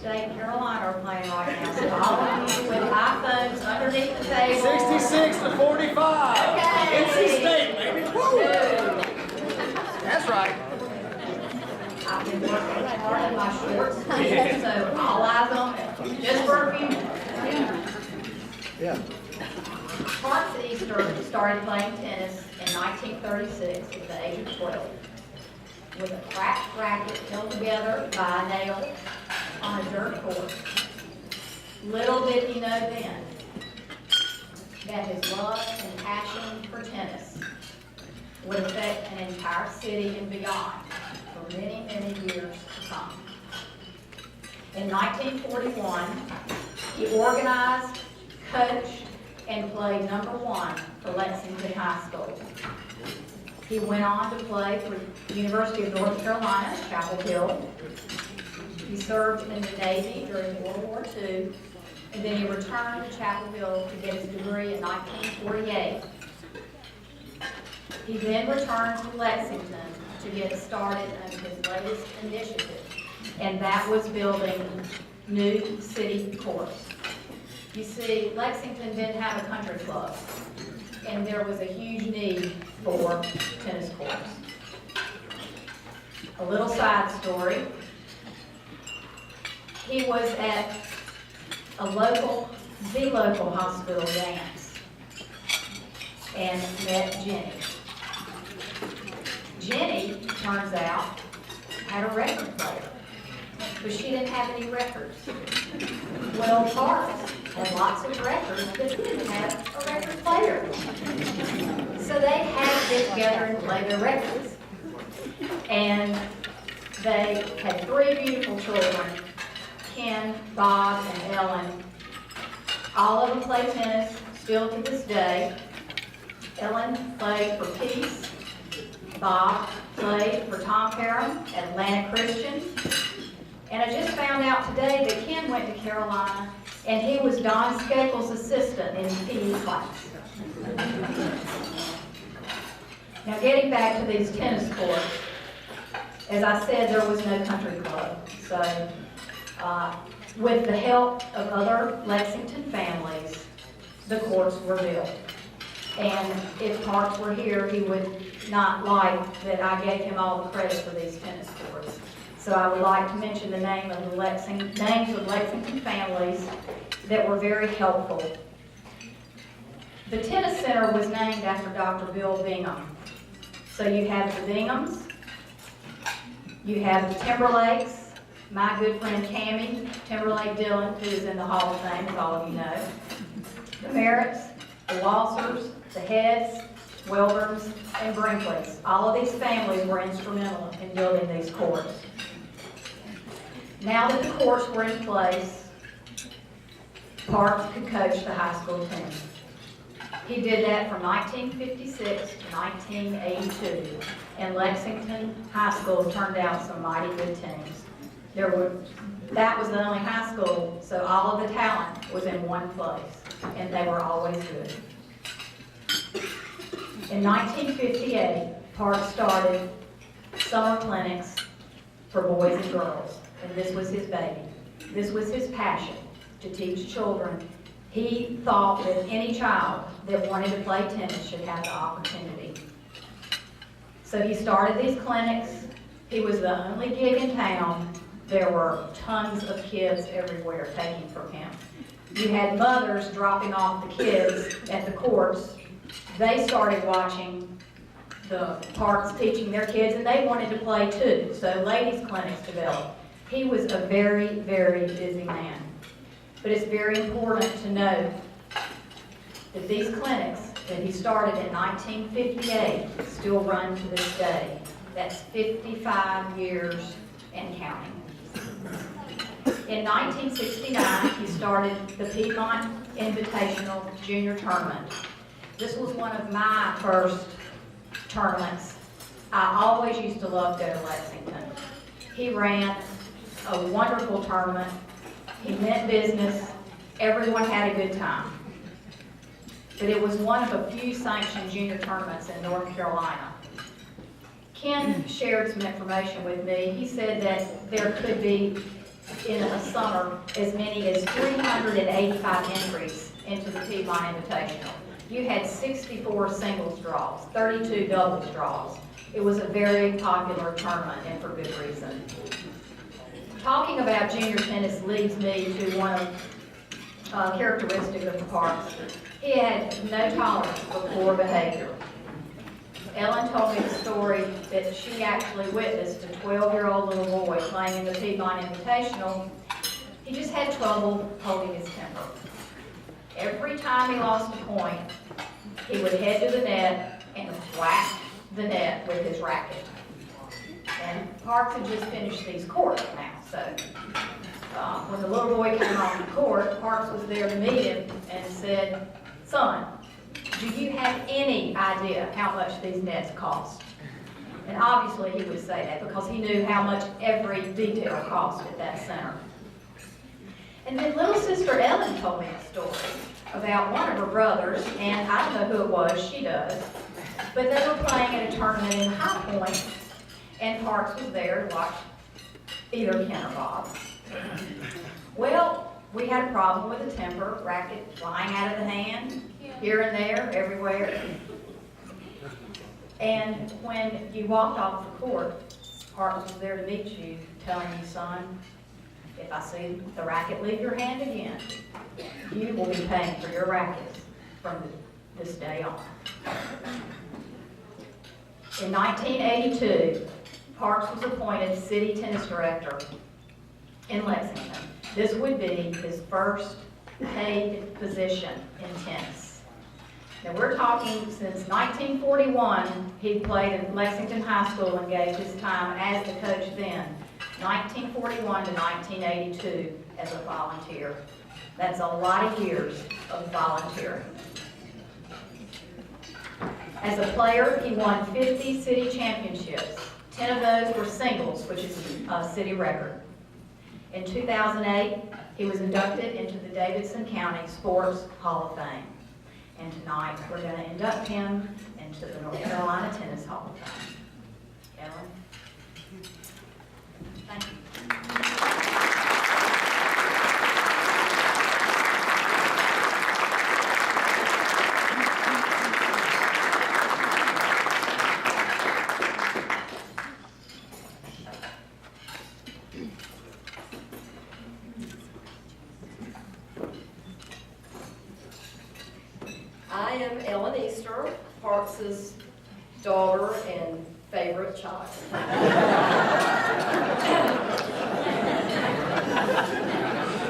State and Carolina are playing right now. So all of you with iPhones underneath the table. 66 to 45. Okay. NC State, baby. Woo. That's right. I've been working hard in my short sleeves, so all eyes on it. Just for a few minutes. Yeah. Parks Easter started playing tennis in 1936 at the age of 12 with a cracked racket held together by a nail on a dirt court. Little did he know then that his love and passion for tennis would affect an entire city and beyond for many, many years to come. In 1941, he organized, coached, and played #1 for Lexington High School. He went on to play for the University of North Carolina, Chapel Hill. He served in the Navy during World War II, and then he returned to Chapel Hill to get his degree in 1948. He then returned to Lexington to get started on his latest initiative, and that was building new city courts. You see, Lexington didn't have a country club, and there was a huge need for tennis courts. A little side story. He was at the local hospital dance and met Jenny. Jenny, turns out, had a record player, but she didn't have any records. Well, Parks had lots of records, but he didn't have a record player. So they had to get together and play their records. And they had 3 beautiful children, Ken, Bob, and Ellen. All of them play tennis, still to this day. Ellen played for Peace. Bob played for Tom Parham at Atlanta Christian. And I just found out today that Ken went to Carolina, and he was Don Skakel's assistant in PE class. Now, getting back to these tennis courts, as I said, there was no country club. So, with the help of other Lexington families, the courts were built. And if Parks were here, he would not like that I gave him all the credit for these tennis courts. So I would like to mention the names of Lexington families that were very helpful. The tennis center was named after Dr. Bill Bingham. So you have the Binghams, you have the Timberlakes, my good friend Tammy Timberlake Dillon, who is in the Hall of Fame, as all of you know, the Merritts, the Walsers, the Heads, Wilburns, and Brinkleys. All of these families were instrumental in building these courts. Now that the courts were in place, Parks could coach the high school team. He did that from 1956 to 1982, and Lexington High School turned out some mighty good teams. That was the only high school, so all of the talent was in one place, and they were always good. In 1958, Parks started summer clinics for boys and girls, and this was his baby. This was his passion, to teach children. He thought that any child that wanted to play tennis should have the opportunity. So he started these clinics. He was the only gig in town. There were tons of kids everywhere taking from him. You had mothers dropping off the kids at the courts. They started watching the Parks teaching their kids, and they wanted to play too. So ladies' clinics developed. He was a very, very busy man. But it's very important to know that these clinics that he started in 1958 still run to this day. That's 55 years and counting. In 1969, he started the Piedmont Invitational Junior Tournament. This was one of my first tournaments. I always used to love go to Lexington. He ran a wonderful tournament. He meant business. Everyone had a good time. But it was one of a few sanctioned junior tournaments in North Carolina. Ken shared some information with me. He said that there could be in a summer as many as 385 entries into the Piedmont Invitational. You had 64 singles draws, 32 doubles draws. It was a very popular tournament, and for good reason. Talking about junior tennis leads me to one of characteristic of the Parks. He had no tolerance for poor behavior. Ellen told me the story that she actually witnessed a 12-year-old little boy playing in the Piedmont Invitational. He just had trouble holding his temper. Every time he lost a point, he would head to the net and whack the net with his racket. And Parks had just finished these courts now, so when the little boy came on the court, Parks was there to meet him and said, "Son, do you have any idea how much these nets cost?" And obviously he would say that because he knew how much every detail cost at that center. And then little sister Ellen told me a story about one of her brothers, and I don't know who it was, she does, but they were playing in a tournament in High Point, and Parks was there to watch either Ken or Bob. Well, we had a problem with the temper, racket flying out of the hand, here and there, everywhere. And when you walked off the court, Parks was there to meet you, telling you, "Son, if I see the racket leave your hand again, you will be paying for your racket from this day on." In 1982, Parks was appointed city tennis director in Lexington. This would be his first paid position in tennis. Now we're talking since 1941, he played at Lexington High School and gave his time as the coach then. 1941 to 1982 as a volunteer. That's a lot of years of volunteering. As a player, he won 50 city championships. 10 of those were singles, which is a city record. In 2008, he was inducted into the Davidson County Sports Hall of Fame. And tonight, we're going to induct him into the North Carolina Tennis Hall of Fame. Ellen? Thank you. I am Ellen Easter, Parks's daughter and favorite child.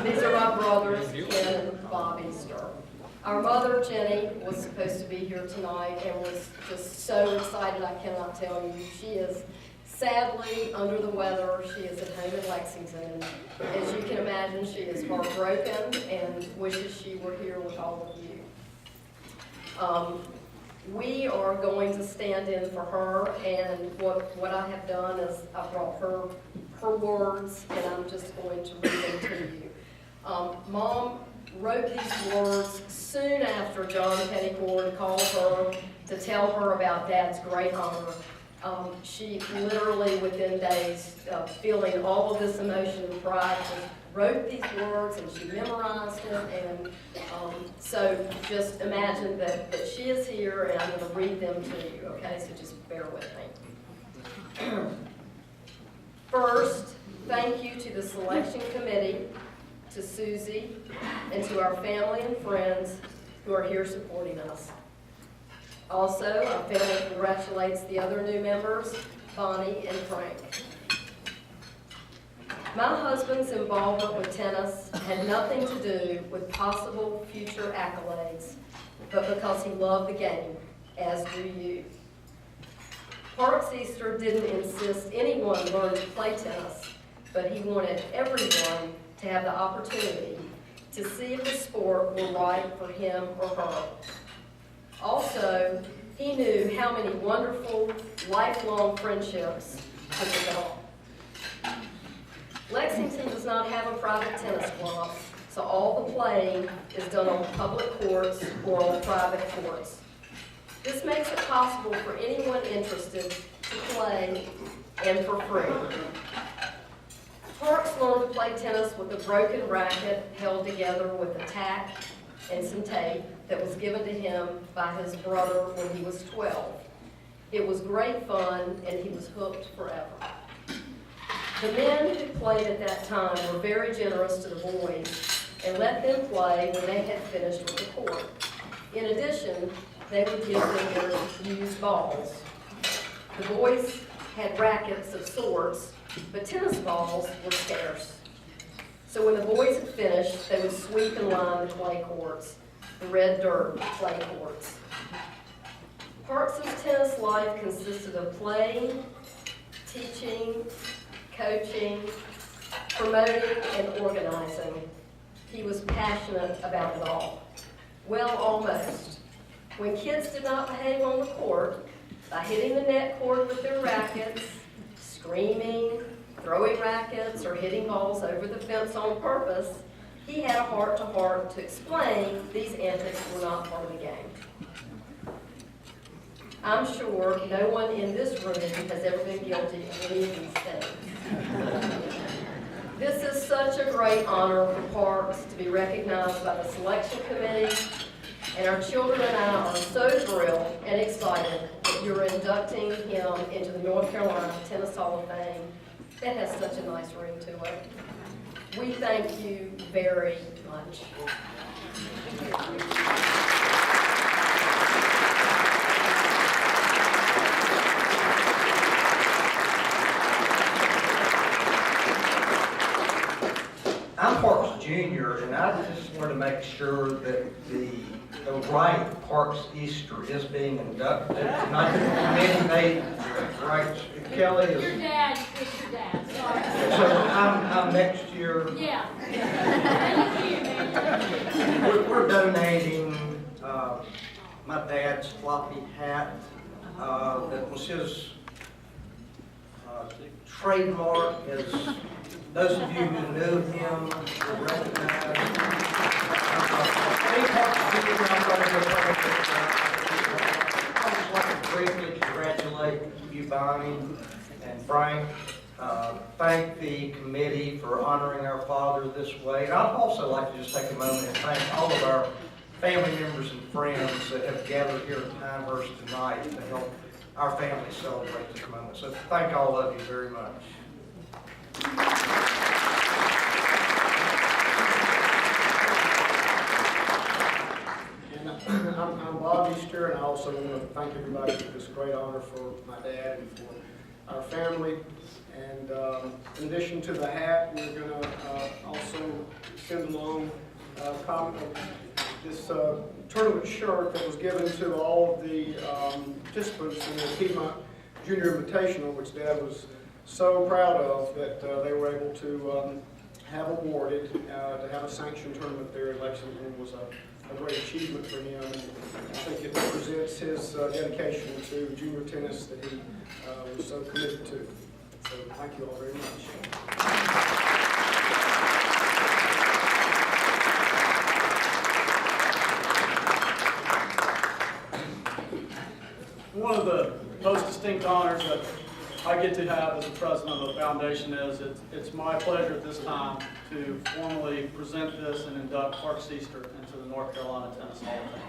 These are my brothers, Ken and Bob Easter. Our mother, Jenny, was supposed to be here tonight and was just so excited, I cannot tell you. She is sadly under the weather. She is at home in Lexington. As you can imagine, she is heartbroken and wishes she were here with all of you. We are going to stand in for her, and what I have done is I brought her words, and I'm just going to read them to you. Mom wrote these words soon after John Petticord called her to tell her about Dad's great honor. She literally, within days, feeling all of this emotion and pride, wrote these words and she memorized them, and so just imagine that she is here and I'm going to read them to you, okay? So just bear with me. First, thank you to the selection committee, to Susie, and to our family and friends who are here supporting us. Also, our family congratulates the other new members, Bonnie and Frank. My husband's involvement with tennis had nothing to do with possible future accolades, but because he loved the game, as do you. Parks Easter didn't insist anyone learn to play tennis, but he wanted everyone to have the opportunity to see if the sport were right for him or her. Also, he knew how many wonderful, lifelong friendships could develop. Lexington does not have a private tennis club, so all the playing is done on public courts or on private courts. This makes it possible for anyone interested to play, and for free. Parks learned to play tennis with a broken racket held together with a tack and some tape that was given to him by his brother when he was 12. It was great fun, and he was hooked forever. The men who played at that time were very generous to the boys and let them play when they had finished with the court. In addition, they would give them their used balls. The boys had rackets of sorts, but tennis balls were scarce. So when the boys had finished, they would sweep and line the clay courts, the red dirt clay courts. Parks' tennis life consisted of playing, teaching, coaching, promoting, and organizing. He was passionate about it all. Well, almost. When kids did not behave on the court, by hitting the net court with their rackets, screaming, throwing rackets, or hitting balls over the fence on purpose, he had a heart-to-heart to explain these antics were not part of the game. I'm sure no one in this room has ever been guilty of any of these things. This is such a great honor for Parks to be recognized by the selection committee, and our children and I are so thrilled and excited that you're inducting him into the North Carolina Tennis Hall of Fame that has such a nice ring to it. We thank you very much. I'm Parks Jr., and I just want to make sure that the right Parks Easter is being inducted tonight. The committee made right. Kelly is. Your dad, it's your dad, sorry. So I'm next year. Yeah. We're donating my dad's floppy hat. That was his trademark. As those of you who knew him will recognize. I just want to briefly congratulate you, Bonnie and Frank. Thank the committee for honoring our father this way. And I'd also like to just take a moment and thank all of our family members and friends that have gathered here in Pinehurst tonight to help our family celebrate this moment. So thank all of you very much. I'm Bob Easter, and I also want to thank everybody for this great honor for my dad and for our family. And in addition to the hat, we're going to also send along a copy of this tournament shirt that was given to all of the participants in the Piedmont Junior Invitational, which Dad was so proud of that they were able to have awarded to have a sanctioned tournament there in Lexington. Was a great achievement for him, and I think it represents his dedication to junior tennis that he was so committed to. So thank you all very much. One of the most distinct honors that I get to have as the president of the foundation is it's my pleasure at this time to formally present this and induct Parks Easter into the North Carolina Tennis Hall of Fame.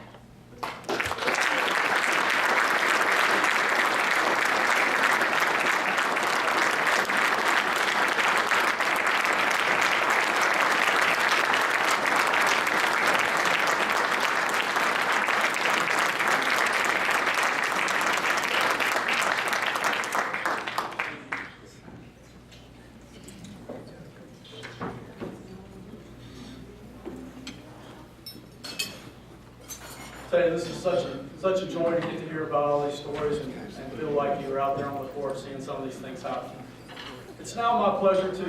This is such a joy to get to hear about all these stories and feel like you were out there on the court seeing some of these things happen. It's now my pleasure to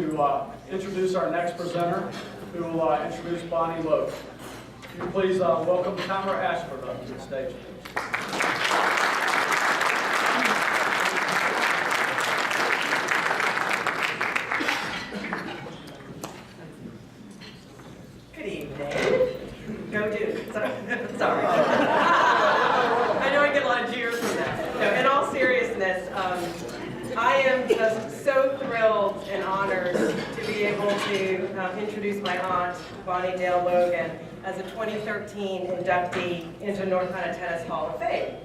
introduce our next presenter, who will introduce Bonnie Logan. Can you please welcome Tamara Ashford up to the stage. Good evening. Go do. Sorry. I know I get a lot of jeers from that. No, in all seriousness, I am just so thrilled and honored to be able to introduce my aunt, Bonnie Dale Logan, as a 2013 inductee into North Carolina Tennis Hall of Fame.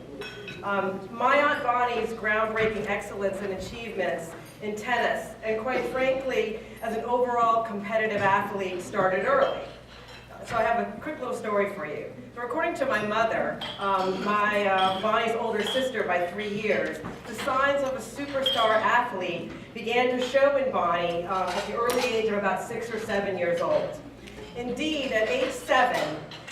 My Aunt Bonnie's groundbreaking excellence and achievements in tennis, and quite frankly, as an overall competitive athlete, started early. So I have a quick little story for you. So according to my mother, Bonnie's older sister by 3 years, the signs of a superstar athlete began to show in Bonnie at the early age of about 6 or 7 years old. Indeed, at age 7,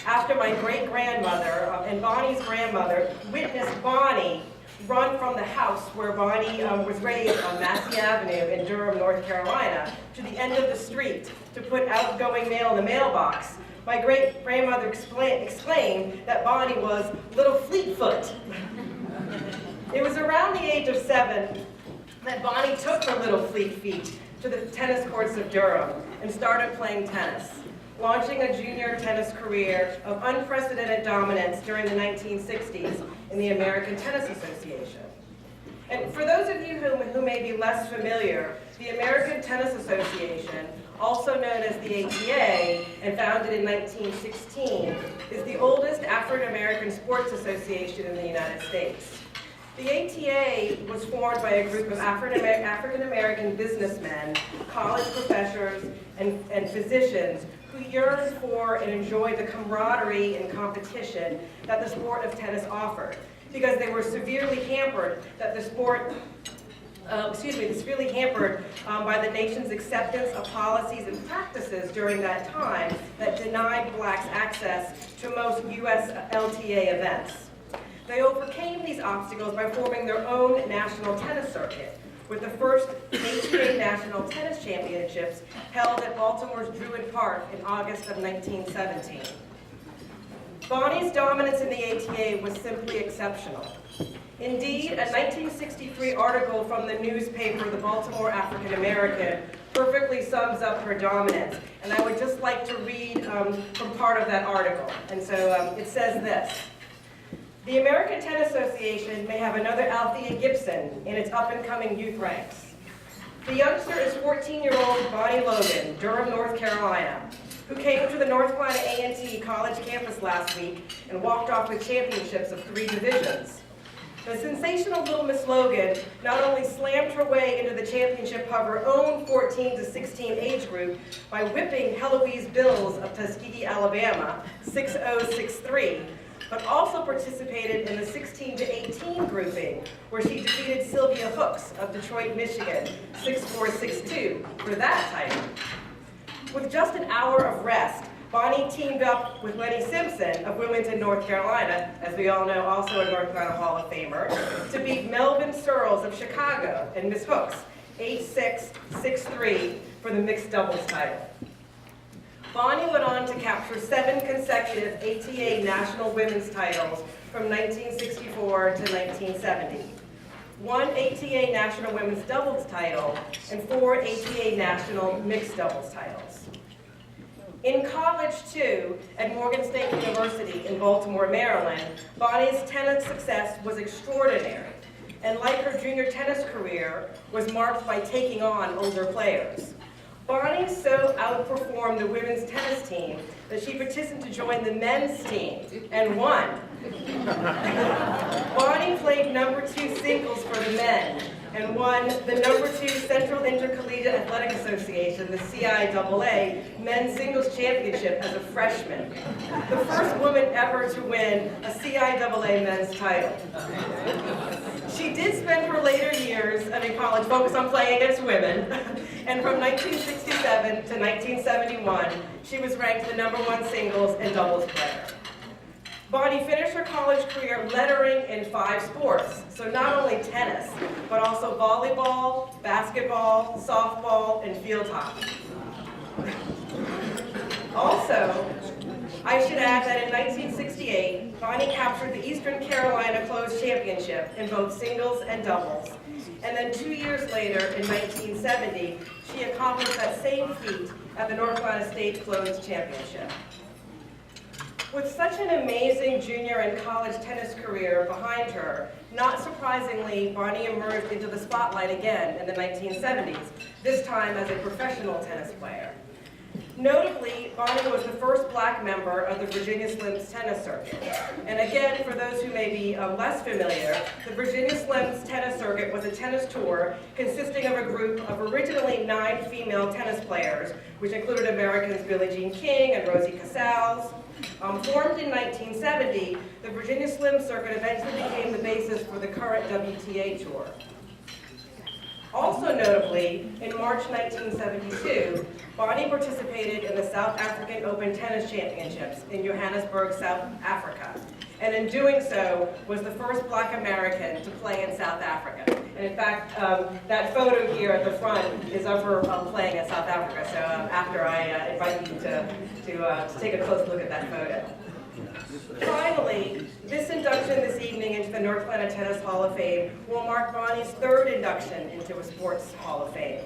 after my great-grandmother and Bonnie's grandmother witnessed Bonnie run from the house where Bonnie was raised on Massey Avenue in Durham, North Carolina, to the end of the street to put outgoing mail in the mailbox, my great-grandmother exclaimed that Bonnie was Little Fleetfoot. It was around the age of 7 that Bonnie took her little fleet feet to the tennis courts of Durham and started playing tennis, launching a junior tennis career of unprecedented dominance during the 1960s in the American Tennis Association. And for those of you who may be less familiar, the American Tennis Association, also known as the ATA, and founded in 1916, is the oldest African-American sports association in the United States. The ATA was formed by a group of African-American businessmen, college professors, and physicians who yearned for and enjoyed the camaraderie and competition that the sport of tennis offered, because they were severely hampered by the nation's acceptance of policies and practices during that time that denied blacks access to most USTA events. They overcame these obstacles by forming their own national tennis circuit, with the first ATA National Tennis Championships held at Baltimore's Druid Park in August of 1917. Bonnie's dominance in the ATA was simply exceptional. Indeed, a 1963 article from the newspaper, the Baltimore African American, perfectly sums up her dominance. And I would just like to read from part of that article. And so it says this: "The American Tennis Association may have another Althea Gibson in its up-and-coming youth ranks. The youngster is 14-year-old Bonnie Logan, Durham, North Carolina, who came to the North Carolina A&T college campus last week and walked off with championships of 3 divisions. The sensational little Miss Logan not only slammed her way into the championship of her own 14 to 16 age group by whipping Heloise Bills of Tuskegee, Alabama, 6-0-6-3, but also participated in the 16 to 18 grouping, where she defeated Sylvia Hooks of Detroit, Michigan, 6-4-6-2, for that title. With just an hour of rest, Bonnie teamed up with Lenny Simpson of Wilmington, North Carolina, as we all know, also a North Carolina Hall of Famer, to beat Melvin Searles of Chicago and Miss Hooks, 8-6, 6-3, for the mixed doubles title. Bonnie went on to capture 7 consecutive ATA national women's titles from 1964 to 1970, 1 ATA national women's doubles title, and 4 ATA national mixed doubles titles. In college, too, at Morgan State University in Baltimore, Maryland, Bonnie's tennis success was extraordinary, and like her junior tennis career, was marked by taking on older players. Bonnie so outperformed the women's tennis team that she petitioned to join the men's team and won. Bonnie played #2 singles for the men and won the #2 Central Intercollegiate Athletic Association, the CIAA, men's singles championship as a freshman. The first woman ever to win a CIAA men's title. She did spend her later years in college focused on playing against women, and from 1967 to 1971, she was ranked the #1 singles and doubles player. Bonnie finished her college career lettering in 5 sports, so not only tennis, but also volleyball, basketball, softball, and field hockey. Also, I should add that in 1968, Bonnie captured the Eastern Carolina Closed Championship in both singles and doubles. And then 2 years later, in 1970, she accomplished that same feat at the North Carolina State Closed Championship. With such an amazing junior and college tennis career behind her, not surprisingly, Bonnie emerged into the spotlight again in the 1970s, this time as a professional tennis player. Notably, Bonnie was the first black member of the Virginia Slims tennis circuit. And again, for those who may be less familiar, the Virginia Slims tennis circuit was a tennis tour consisting of a group of originally 9 female tennis players, which included Americans Billie Jean King and Rosie Casals. Formed in 1970, the Virginia Slims circuit eventually became the basis for the current WTA tour. Also notably, in March 1972, Bonnie participated in the South African Open Tennis Championships in Johannesburg, South Africa, and in doing so, was the first black American to play in South Africa. And in fact, that photo here at the front is of her playing in South Africa, so after I invite you to take a close look at that photo. Finally, this induction this evening into the North Carolina Tennis Hall of Fame will mark Bonnie's 3rd induction into a sports Hall of Fame.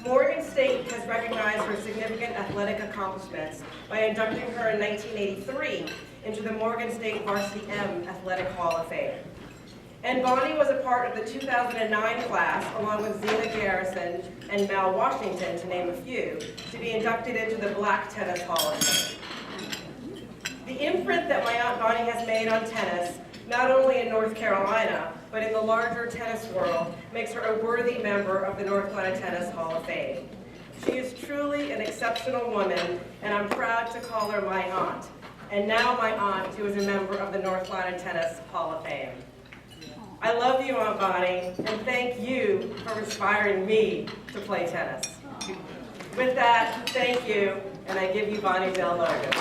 Morgan State has recognized her significant athletic accomplishments by inducting her in 1983 into the Morgan State Varsity M Athletic Hall of Fame. And Bonnie was a part of the 2009 class, along with Zena Garrison and Mal Washington, to name a few, to be inducted into the Black Tennis Hall of Fame. The imprint that my Aunt Bonnie has made on tennis, not only in North Carolina, but in the larger tennis world, makes her a worthy member of the North Carolina Tennis Hall of Fame. She is truly an exceptional woman, and I'm proud to call her my aunt. And now my aunt, who is a member of the North Carolina Tennis Hall of Fame. I love you, Aunt Bonnie, and thank you for inspiring me to play tennis. With that, thank you, and I give you Bonnie Dale Logan.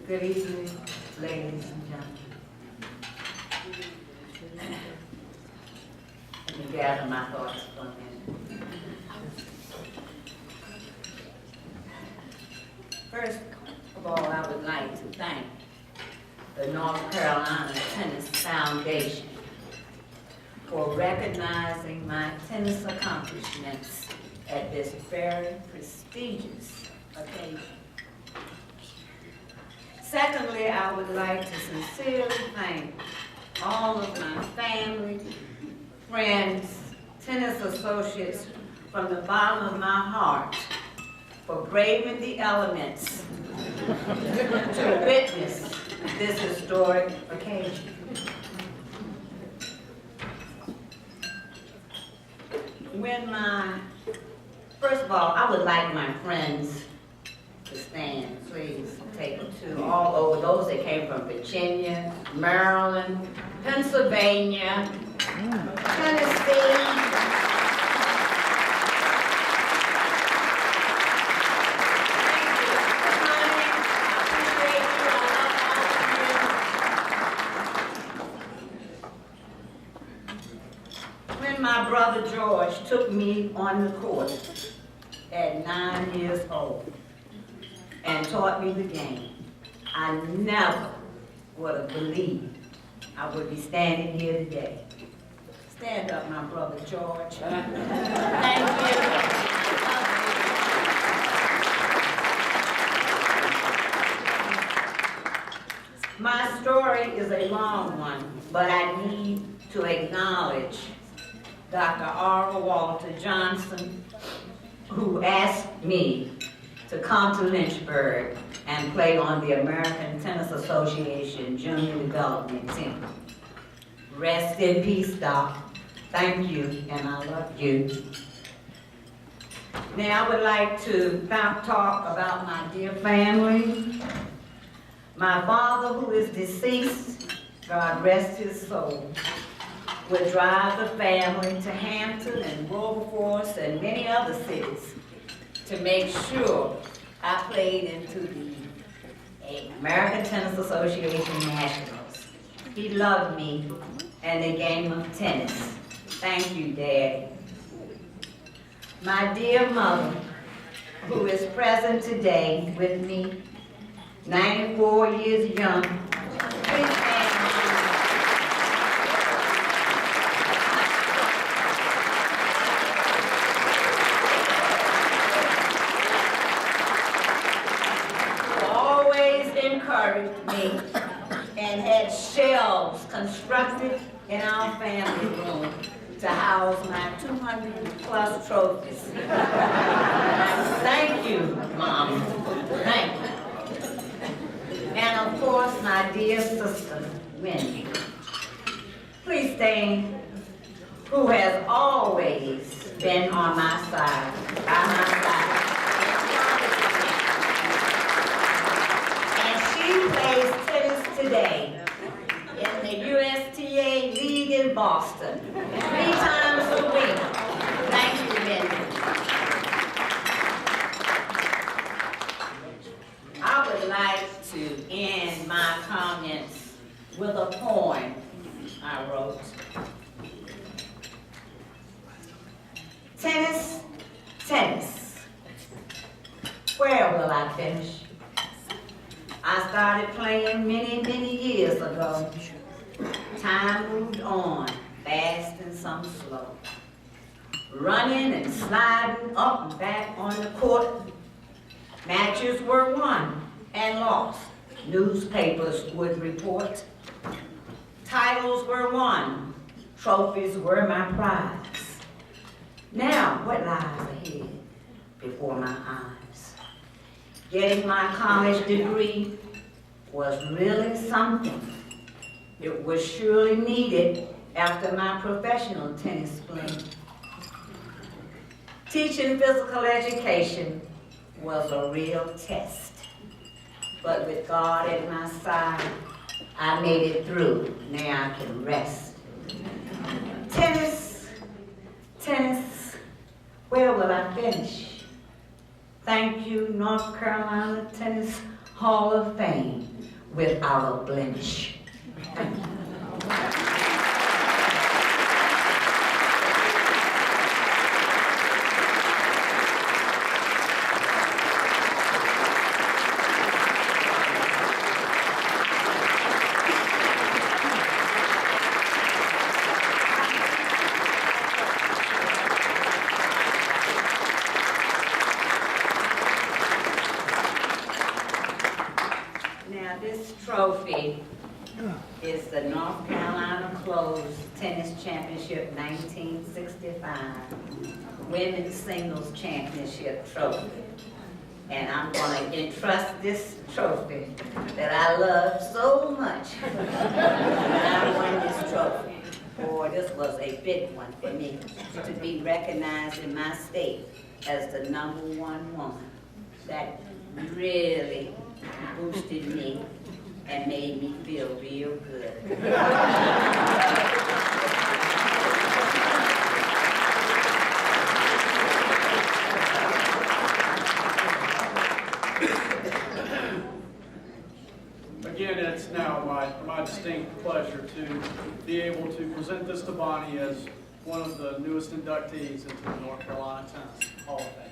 Good evening, ladies and gentlemen. Let me gather my thoughts for a minute. First of all, I would like to thank the North Carolina Tennis Foundation for recognizing my tennis accomplishments at this very prestigious occasion. Secondly, I would like to sincerely thank all of my family, friends, tennis associates from the bottom of my heart for braving the elements to witness this historic occasion. First of all, I would like my friends to stand, please. Take them to all over, those that came from Virginia, Maryland, Pennsylvania, Tennessee. When my brother George took me on the court at 9 years old, and taught me the game, I never would have believed I would be standing here today. Stand up, my brother George. Thank you. My story is a long one, but I need to acknowledge Dr. R. Walter Johnson, who asked me to come to Lynchburg and play on the American Tennis Association Junior Development Team. Rest in peace, Doc. Thank you, and I love you. Now I would like to talk about my dear family. My father, who is deceased, God rest his soul, would drive the family to Hampton and Wilberforce and many other cities to make sure I played into the American Tennis Association Nationals. He loved me and the game of tennis. Thank you, Daddy. My dear mother, who is present today with me, 94 years young, please stand. Encouraged me and had shelves constructed in our family room to house my 200+ trophies. Thank you, Mom. Thank you. And of course, my dear sister, Wendy. Please stand, who has always been on my side, by my side. She plays tennis today in the USTA League in Boston, 3 times a week. Thank you, Wendy. I would like to end my comments with a poem I wrote. Tennis, tennis, where will I finish? I started playing many, many years ago. Time moved on, fast and some slow. Running and sliding up and back on the court. Matches were won and lost. Newspapers would report. Titles were won. Trophies were my prize. Now, what lies ahead before my eyes? Getting my college degree was really something. It was surely needed after my professional tennis fling. Teaching physical education was a real test. But with God at my side, I made it through. Now I can rest. Tennis, tennis, where will I finish? Thank you, North Carolina Tennis Hall of Fame, without a blemish. Thank you. Trophy is the North Carolina Closed Tennis Championship 1965 Women's Singles Championship Trophy. And I'm going to entrust this trophy that I love so much. I won this trophy. Boy, this was a big one for me, to be recognized in my state as the #1 woman. That really boosted me and made me feel real good. Again, it's now my distinct pleasure to be able to present this to Bonnie as one of the newest inductees into the North Carolina Tennis Hall of Fame.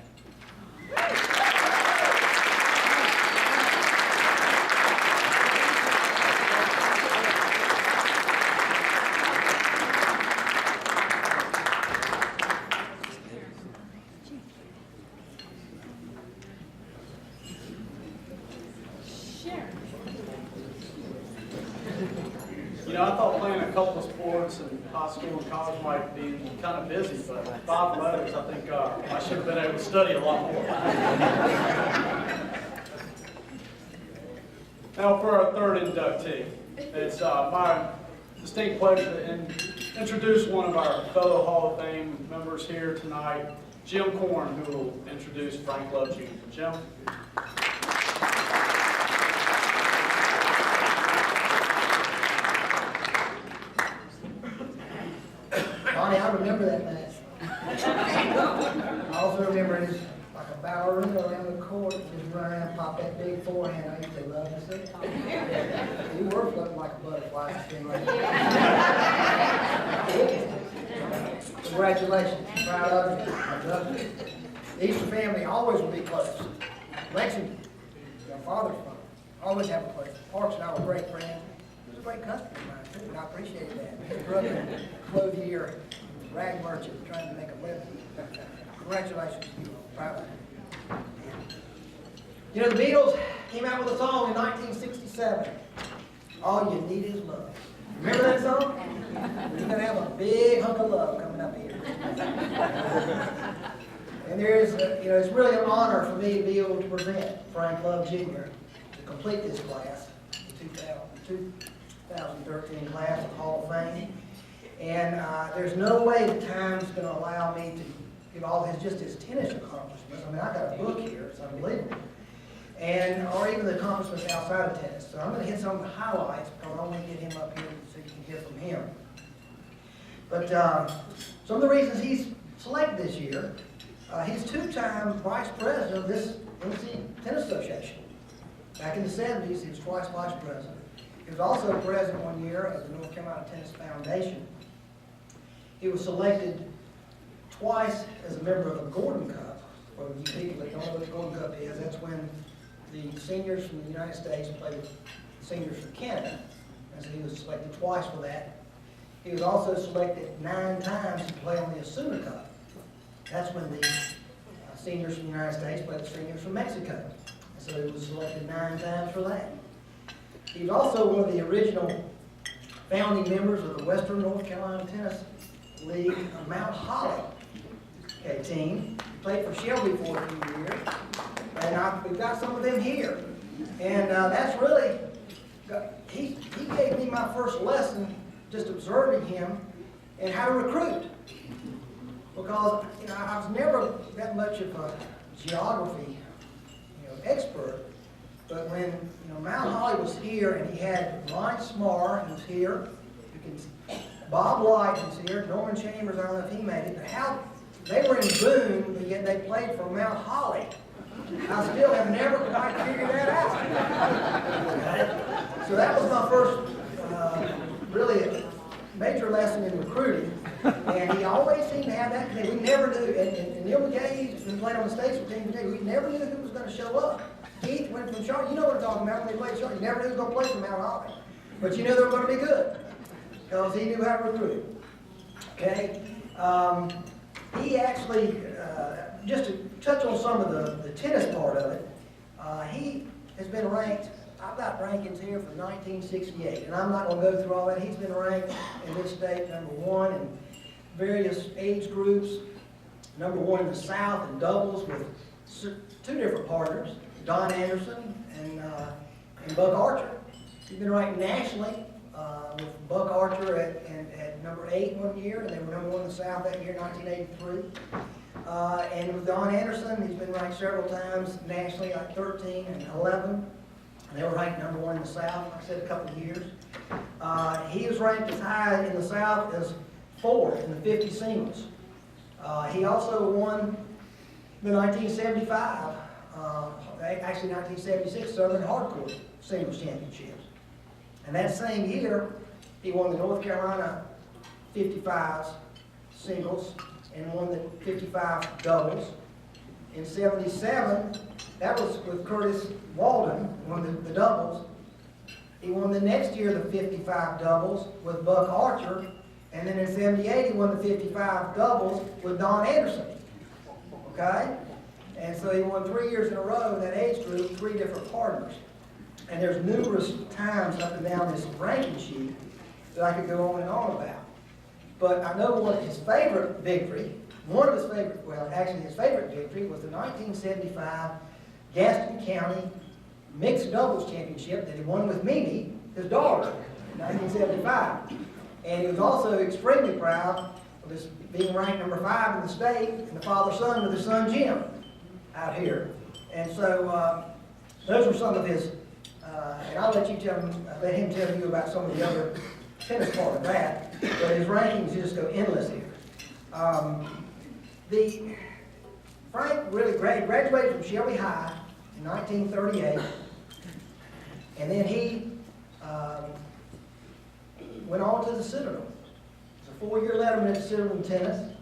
You know, I thought playing a couple of sports in high school and college might be kind of busy, but 5 letters, I think I should have been able to study a lot more. Now for our third inductee. It's my distinct pleasure to introduce one of our fellow Hall of Fame members here tonight, Jim Korn, who will introduce Frank Love Jr. Jim. like a ballerina around the court, and just run around and pop that big forehand. I used to love to see it. You were floating like a butterfly. Congratulations. I'm proud of you. I love you. The Easter family always will be close. Lexington, your father's from, always have a place. Parks and I were great friends. He was a great customer of mine, too, and I appreciated that. His brother, clothier, rag merchant, trying to make a living. Congratulations to you. Proud of you. You know, the Beatles came out with a song in 1967. All you need is love. Remember that song? We're going to have a big hunk of love coming up here. And there is, you know, it's really an honor for me to be able to present Frank Love Jr. to complete this class, the 2013 class of Hall of Fame. And there's no way that time's going to allow me to give all his tennis accomplishments. I mean, I got a book here, it's unbelievable. And, or even the accomplishments outside of tennis. So I'm going to hit some of the highlights because I want to get him up here so you can hear from him. But some of the reasons he's selected this year, he's two-time vice president of this NC Tennis Association. Back in the 70s, he was twice vice president. He was also president one year of the North Carolina Tennis Foundation. He was selected twice as a member of the Gordon Cup. For you people that don't know what the Gordon Cup is, that's when the seniors from the United States play with the seniors from Canada. And so he was selected twice for that. He was also selected 9 times to play on the Asuna Cup. That's when the seniors from the United States play the seniors from Mexico. And so he was selected 9 times for that. He was also one of the original founding members of the Western North Carolina Tennis League Mount Holly team. He played for Shelby for a few years. And we've got some of them here. And that's really, he gave me my first lesson just observing him and how to recruit. Because, you know, I was never that much of a geography, expert. But when, Mount Holly was here and he had Ryan Smar, who was here, Bob Light was here, Norman Chambers, I don't know if he made it, but how they were in Boone, but yet they played for Mount Holly. I still have never quite figured that out. So that was my first, really major lesson in recruiting. And he always seemed to have that. We never knew, and Neil McGahee, who played on the Statesman team today, we never knew who was going to show up. Keith went from Charlotte. You know what I'm talking about when they played Charlotte. You never knew who was going to play for Mount Holly. But you knew they were going to be good because he knew how to recruit. Okay? He actually, just to touch on some of the tennis part of it, he has been ranked, I've got rankings here from 1968, and I'm not going to go through all that. He's been ranked in this state #1 in various age groups, #1 in the South in doubles with 2 different partners, Don Anderson and Buck Archer. He's been ranked nationally with Buck Archer at #8 one year, and they were #1 in the South that year, 1983. And with Don Anderson, he's been ranked several times nationally, like 13 and 11. And they were ranked #1 in the South, like I said, a couple of years. He was ranked as high in the South as 4th in the 50 singles. He also won the 1975, actually 1976 Southern Hardcourt Singles Championships. And that same year, he won the North Carolina 55s singles and won the 55 doubles. In 77, that was with Curtis Walden, won the doubles. He won the next year the 55 doubles with Buck Archer, and then in 78 he won the 55 doubles with Don Anderson. Okay? And so he won 3 years in a row in that age group, 3 different partners. And there's numerous times up and down this ranking sheet that I could go on and on about. But I know one of his favorite victory, his favorite victory was the 1975 Gaston County Mixed Doubles Championship that he won with Mimi, his daughter, in 1975. And he was also extremely proud of this being ranked #5 in the state, and the father-son with his son Jim out here. And so those were some of his, and I'll let him tell you about some of the other tennis part of that, but his rankings just go endless here. Frank really graduated from Shelby High in 1938, and then he went on to the Citadel. He's a 4-year letterman at the Citadel in tennis,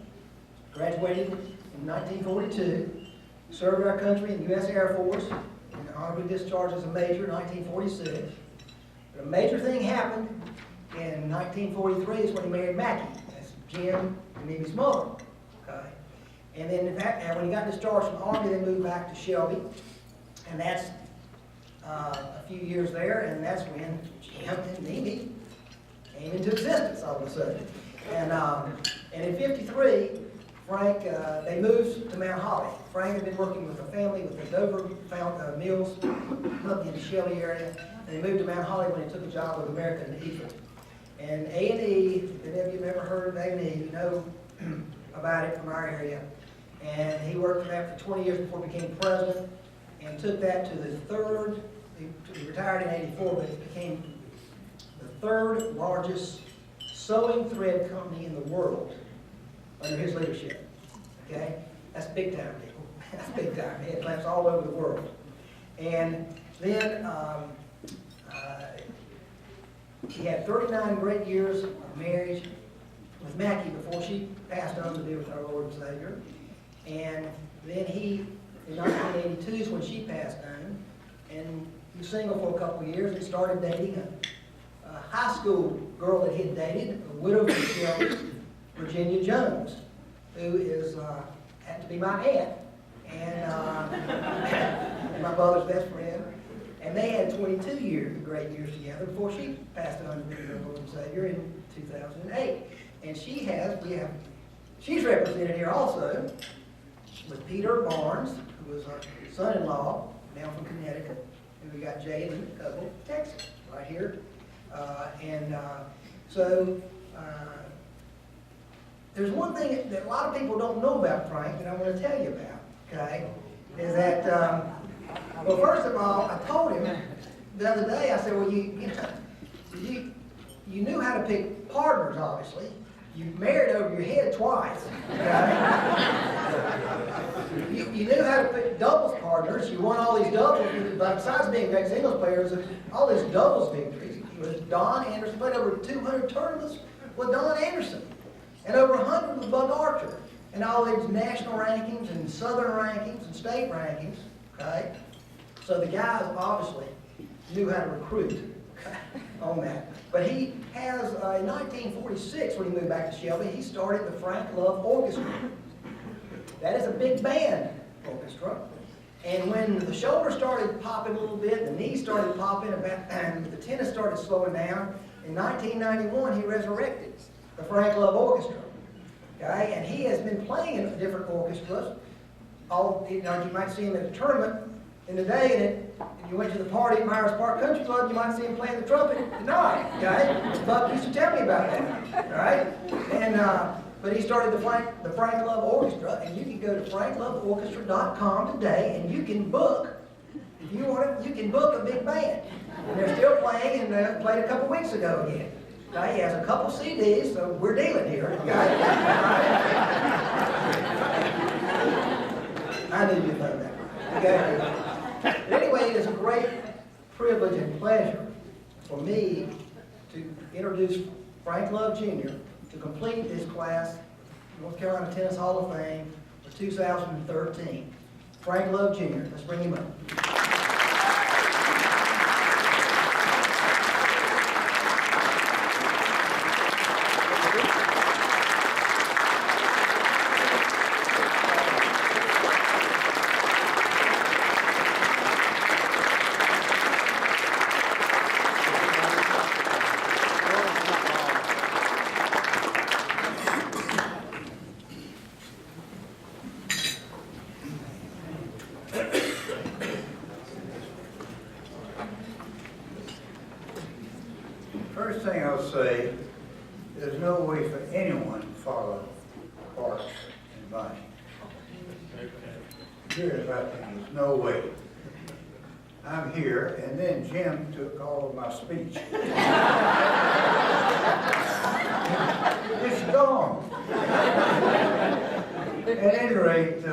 graduated in 1942, served our country in the U.S. Air Force, and honorably discharged as a major in 1946. But a major thing happened in 1943 is when he married Mackie. That's Jim and Mimi's mother. Okay? And then in fact, when he got discharged from the Army, they moved back to Shelby. And that's a few years there, and that's when Jim and Mimi came into existence all of a sudden. And in '53, Frank, they moved to Mount Holly. Frank had been working with a family with the Dover Mills up in the Shelby area, and they moved to Mount Holly when he took a job with American Eagle. And A&E, if any of you have ever heard of A&E, you know about it from our area. And he worked for that for 20 years before he became president, and took that to the third, he retired in '84, but it became the third largest sewing thread company in the world under his leadership. Okay? That's big time, people. That's big time. He had plants all over the world. And then he had 39 great years of marriage with Mackie before she passed on to be with our Lord and Savior. And then he, in 1982 is when she passed on, and he was single for a couple of years and started dating a high school girl that he had dated, a widow from Shelby, Virginia Jones, who is happened to be my aunt and my mother's best friend. And they had 22 years, great years together before she passed on to be our Lord and Savior in 2008. And she's represented here also with Peter Barnes, who was our son-in-law, down from Connecticut, and we got Jay and a couple, Texas, right here. So there's one thing that a lot of people don't know about Frank that I want to tell you about, okay, is that, well, first of all, I told him the other day, I said, well, you knew how to pick partners, obviously. You married over your head twice, okay? You knew how to pick doubles partners. You won all these doubles, but besides being a great singles player, all these doubles victories. He was Don Anderson, played over 200 tournaments with Don Anderson, and over 100 with Buck Archer, and all these national rankings and southern rankings and state rankings, okay? So the guys obviously knew how to recruit on that. But he has, in 1946, when he moved back to Shelby, he started the Frank Love Orchestra. That is a big band orchestra. And when the shoulder started popping a little bit, the knees started popping, and the tennis started slowing down, in 1991 he resurrected the Frank Love Orchestra. Okay? And he has been playing in different orchestras. You might see him at a tournament in the day, and you went to the party at Myers Park Country Club, you might see him playing the trumpet at night, okay? Buck used to tell me about that, all right? And, but he started the Frank Love Orchestra, and you can go to frankloveorchestra.com today, and you can book, if you want it, you can book a big band. And they're still playing, and played a couple weeks ago again. Okay? He has a couple CDs, so we're dealing here, okay? I knew you'd know that, okay? But anyway, it is a great privilege and pleasure for me to introduce Frank Love Jr. to complete this class, North Carolina Tennis Hall of Fame for 2013. Frank Love Jr., let's bring him up. First thing I'll say, there's no way for anyone to follow Parks and Bonnie. Here's about that, there's no way. I'm here, and then Jim took all of my speech. It's gone. At any rate,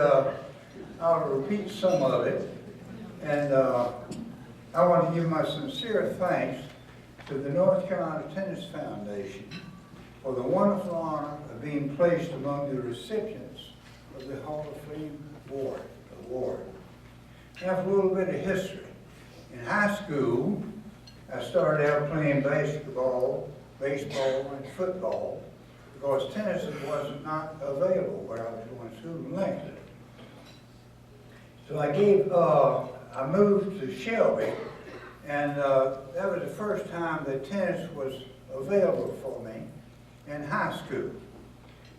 I'll repeat some of it. And I want to give my sincere thanks to the North Carolina Tennis Foundation for the wonderful honor of being placed among the recipients of the Hall of Fame award. Now for a little bit of history. In high school, I started out playing basketball, baseball, and football because tennis was not available where I was going to school in Lincoln. So I moved to Shelby, and that was the first time that tennis was available for me in high school.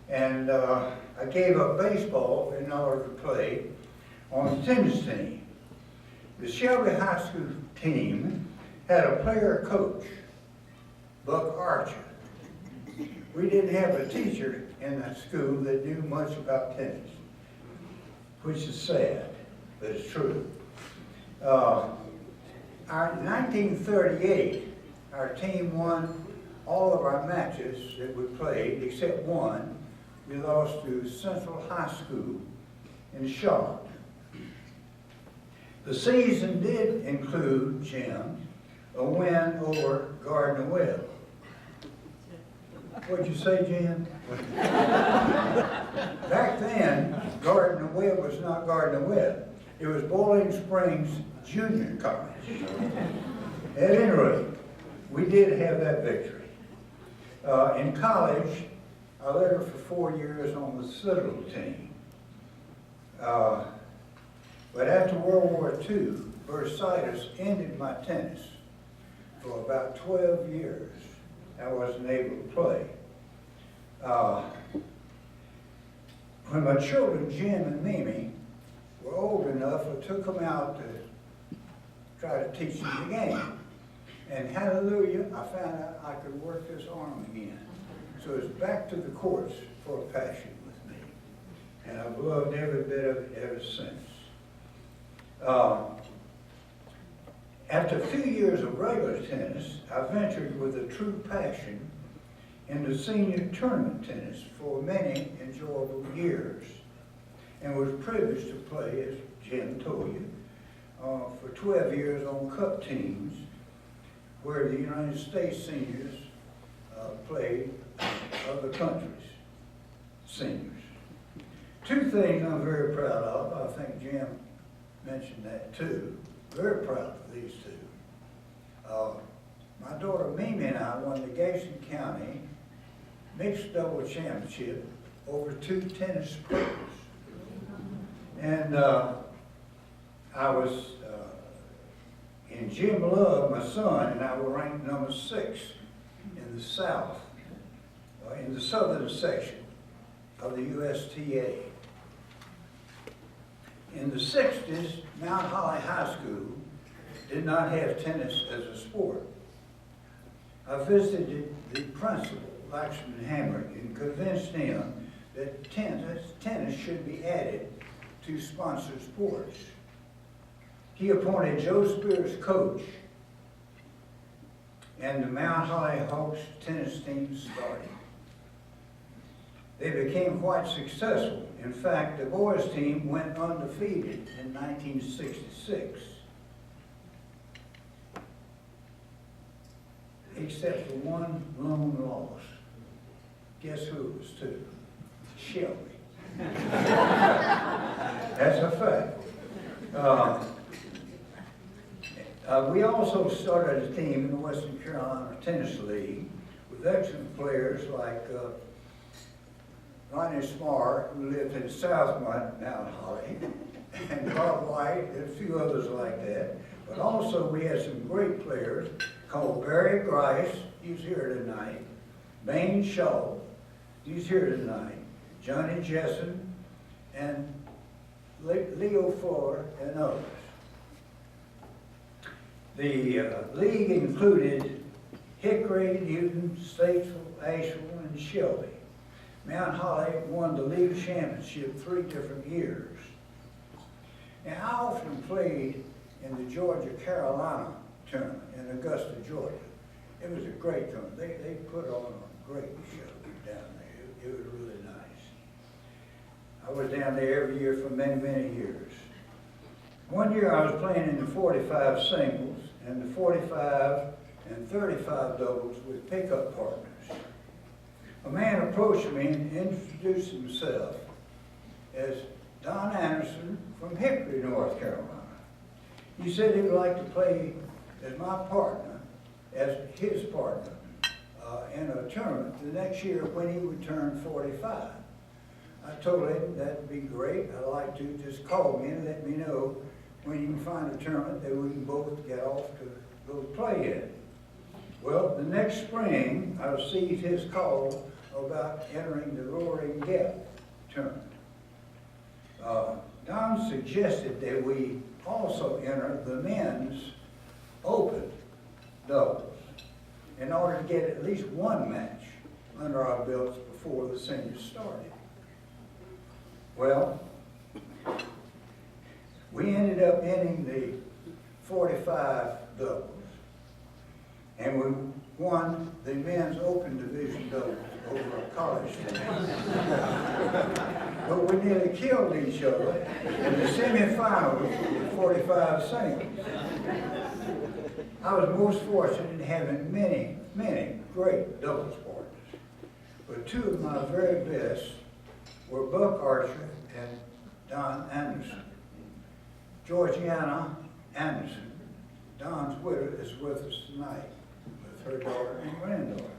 And I gave up baseball in order to play on the tennis team. The Shelby High School team had a player coach, Buck Archer. We didn't have a teacher in that school that knew much about tennis, which is sad, but it's true. In 1938, our team won all of our matches that we played, except one. We lost to Central High School in Charlotte. The season did include, Jim, a win over Gardner Webb. What'd you say, Jim? Back then, Gardner Webb was not Gardner Webb. It was Boiling Springs Junior College. At any rate, we did have that victory. In college, I led her for 4 years on the Citadel team. But after World War II, bursitis ended my tennis. For about 12 years, I wasn't able to play. When my children, Jim and Mimi, were old enough, I took them out to try to teach them the game. And hallelujah, I found out I could work this arm again. So it's back to the courts for a passion with me. And I've loved every bit of it ever since. After a few years of regular tennis, I ventured with a true passion into senior tournament tennis for many enjoyable years, and was privileged to play, as Jim told you, for 12 years on cup teams where the United States seniors played other countries' seniors. Two things I'm very proud of. I think Jim mentioned that too. Very proud of these two. My daughter Mimi and I won the Gadsden County mixed double championship over 2 tennis pros. And I was in Jim Love, my son, and I were ranked number 6 in the South, in the southern section of the USTA. In the 60s, Mount Holly High School did not have tennis as a sport. I visited the principal, Laxman Hamrick, and convinced him that tennis should be added to sponsored sports. He appointed Joe Spears coach, and the Mount Holly Hawks tennis team started. They became quite successful. In fact, the boys team went undefeated in 1966. Except for one lone loss. Guess who it was to? Shelby. That's a fact. We also started a team in the Western Carolina Tennis League with excellent players like Ronnie Smart, who lived in South Mount Holly, and Bob White, and a few others like that. But also we had some great players called Barry Grice, he's here tonight, Bain Shaw, he's here tonight, Johnny Jessen, and Leo Fuller, and others. The league included Hickory, Newton, Statesville, Asheville, and Shelby. Mount Holly won the league championship 3 different years. And I often played in the Georgia-Carolina tournament in Augusta, Georgia. It was a great tournament. They put on a great show down there. It was really I was down there every year for many, many years. One year I was playing in the 45 singles and the 45 and 35 doubles with pickup partners. A man approached me and introduced himself as Don Anderson from Hickory, North Carolina. He said he would like to play as my partner, as his partner, in a tournament the next year when he would turn 45. I told him that'd be great. I'd like to just call me and let me know when you can find a tournament that we can both get off to go play in. Well, the next spring, I received his call about entering the Roaring Gap tournament. Don suggested that we also enter the men's open doubles in order to get at least one match under our belts before the seniors started. Well, we ended up entering the 45 doubles, and we won the men's open division doubles over a college team. But we nearly killed each other in the semifinals with 45 singles. I was most fortunate in having many, many great doubles partners. But two of my very best were Buck Archer and Don Anderson. Georgiana Anderson, Don's widow, is with us tonight with her daughter and granddaughter.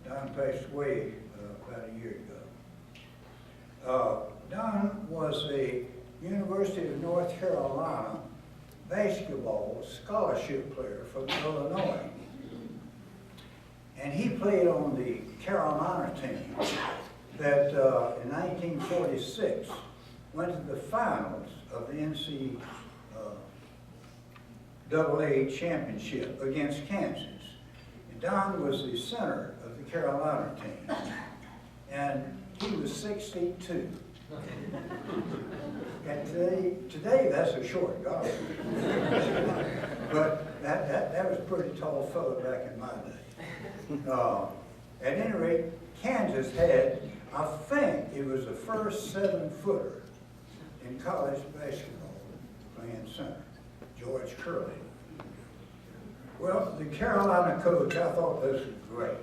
Don passed away about a year ago. Don was a University of North Carolina basketball scholarship player from Illinois. And he played on the Carolina team that in 1946 went to the finals of the NCAA championship against Kansas. And Don was the center of the Carolina team. And he was 6'2". And today that's a short guy. But that was a pretty tall fellow back in my day. At any rate, Kansas had, I think it was the first 7-footer in college basketball playing center, George Curley. Well, the Carolina coach, I thought this was great.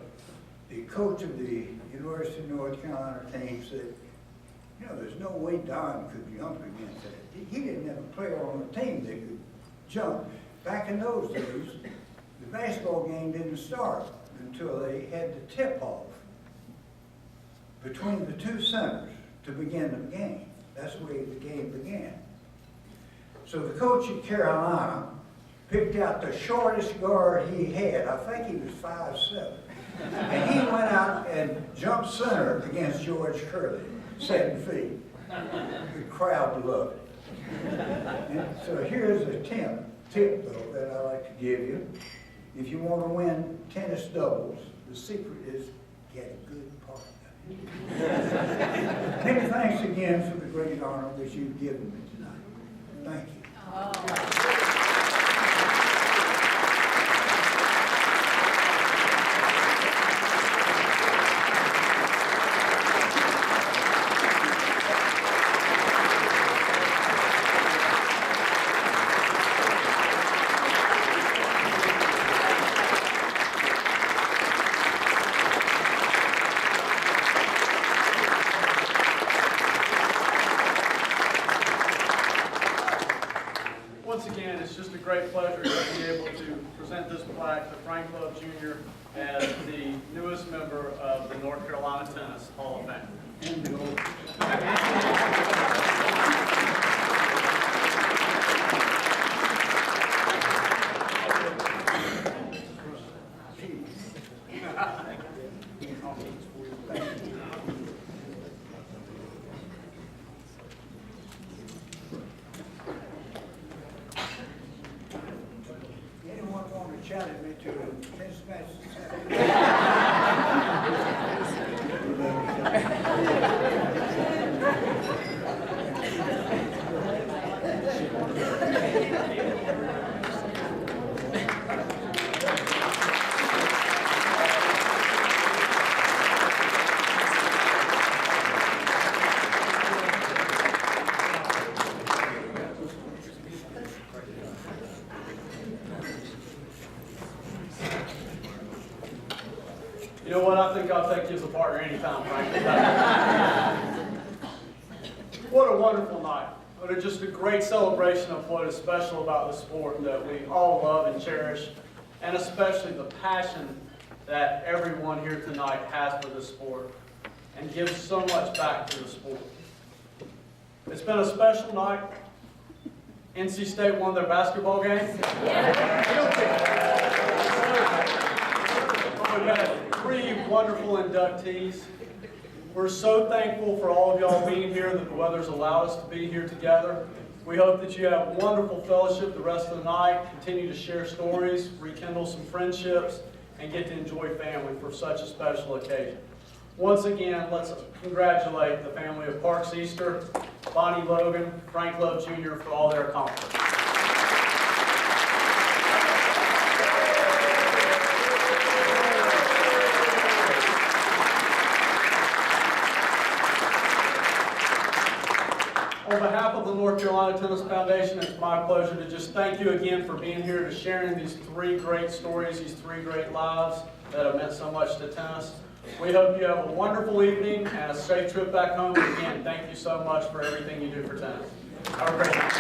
The coach of the University of North Carolina team said, you know, there's no way Don could jump against that. He didn't have a player on the team that could jump. Back in those days, the basketball game didn't start until they had the tip-off between the two centers to begin the game. That's the way the game began. So the coach at Carolina picked out the shortest guard he had. I think he was 5'7". And he went out and jumped center against George Curley, 7 feet. The crowd loved it. And so here's a tip though that I like to give you. If you want to win tennis doubles, the secret is get a good partner. Many thanks again for the great honor that you've given me tonight. Thank you. Once again, it's just a great pleasure to be able to present this plaque to Frank Love Jr. as the newest member of the North Carolina Tennis Hall of Fame. Anyone want to challenge me to a tennis match? You know what? I think I'll take you as a partner anytime, Frank. What a wonderful night. What a just a great celebration of what is special about the sport that we all love and cherish, and especially the passion that everyone here tonight has for this sport and gives so much back to the sport. It's been a special night. NC State won their basketball game. We've had 3 wonderful inductees. We're so thankful for all of y'all being here, that the weather's allowed us to be here together. We hope that you have wonderful fellowship the rest of the night, continue to share stories, rekindle some friendships, and get to enjoy family for such a special occasion. Once again, let's congratulate the family of Parks Easter, Bonnie Logan, Frank Love Jr. for all their accomplishments. On behalf of the North Carolina Tennis Foundation, it's my pleasure to just thank you again for being here, to sharing these 3 great stories, these 3 great lives that have meant so much to tennis. We hope you have a wonderful evening and a safe trip back home. And again, thank you so much for everything you do for tennis. Have a great night.